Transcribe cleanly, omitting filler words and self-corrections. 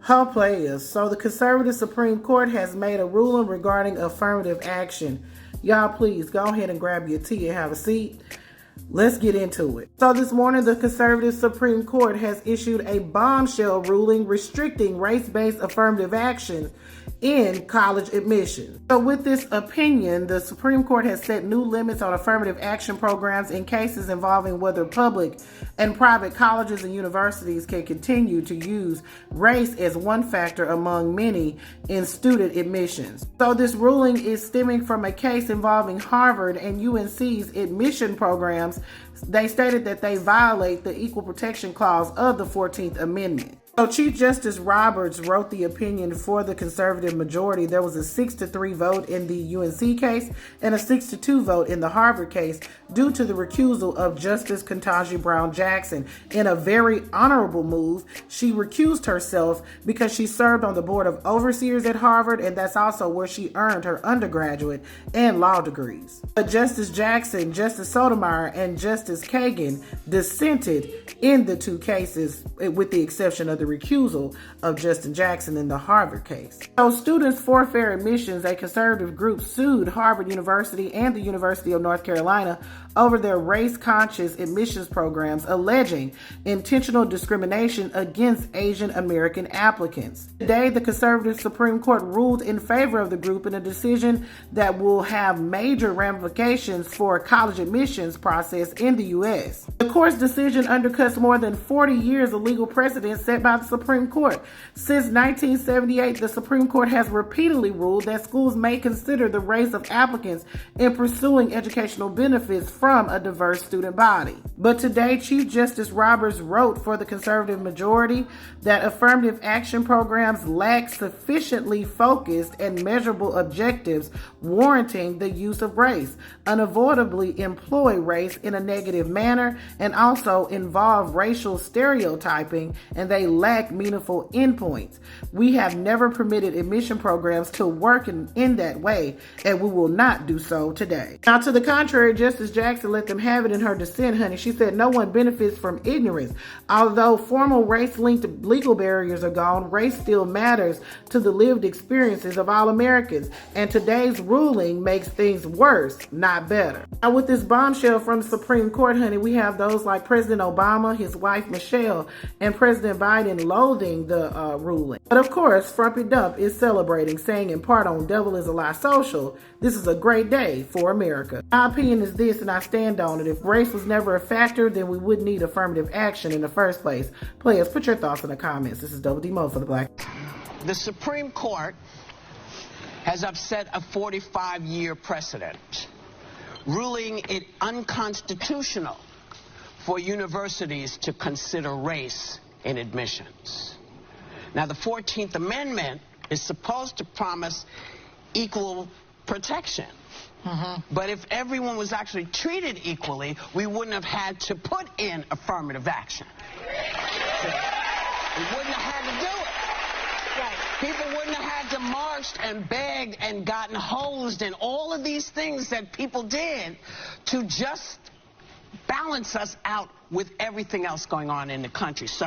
Her players. So the conservative Supreme Court has made a ruling regarding affirmative action. Y'all please go ahead and grab your tea and have a seat. Let's get into it. So this morning, the conservative Supreme Court has issued a bombshell ruling restricting race-based affirmative action in college admissions. So with this opinion, the Supreme Court has set new limits on affirmative action programs in cases involving whether public and private colleges and universities can continue to use race as one factor among many in student admissions. So this ruling is stemming from a case involving Harvard and UNC's admission programs. They stated that they violate the Equal Protection Clause of the 14th Amendment. So Chief Justice Roberts wrote the opinion for the conservative majority. There was a 6-3 vote in the UNC case and a 6-2 vote in the Harvard case due to the recusal of Justice Ketanji Brown Jackson. In a very honorable move, she recused herself because she served on the Board of Overseers at Harvard, and that's also where she earned her undergraduate and law degrees. But Justice Jackson, Justice Sotomayor, and Justice Kagan dissented in the two cases, with the exception of the recusal of Justice Jackson in the Harvard case. So students for fair admissions, a conservative group, sued Harvard University and the University of North Carolina over their race-conscious admissions programs, alleging intentional discrimination against Asian American applicants. Today, the conservative Supreme Court ruled in favor of the group in a decision that will have major ramifications for college admissions process in the U.S. The court's decision undercuts more than 40 years of legal precedent set by the Supreme Court. Since 1978, the Supreme Court has repeatedly ruled that schools may consider the race of applicants in pursuing educational benefits from a diverse student body. But today, Chief Justice Roberts wrote for the conservative majority that affirmative action programs lack sufficiently focused and measurable objectives warranting the use of race, unavoidably employ race in a negative manner, and also involve racial stereotyping, and they lack meaningful endpoints. We have never permitted admission programs to work in that way, and we will not do so today. Now, to the contrary, Justice Jackson let them have it in her dissent, honey. She said no one benefits from ignorance. Although formal race-linked legal barriers are gone, race still matters to the lived experiences of all Americans, and today's ruling makes things worse, not better. Now, with this bombshell from the Supreme Court, honey, we have those like President Obama, his wife Michelle, and President Biden loathing the ruling. But of course, Frumpy Dump is celebrating, saying in part on Devil is a Lie Social, this is a great day for America. My opinion is this, and I stand on it. If race was never a factor, then we wouldn't need affirmative action in the first place. Players, put your thoughts in the comments. This is Double D Mo for the Black. The Supreme Court has upset a 45-year precedent, ruling it unconstitutional for universities to consider race in admissions. Now, the 14th Amendment is supposed to promise equal protection. But if everyone was actually treated equally, we wouldn't have had to put in affirmative action. We wouldn't have had to do it. Right. People wouldn't have had to march and begged and gotten hosed and all of these things that people did to just balance us out with everything else going on in the country. So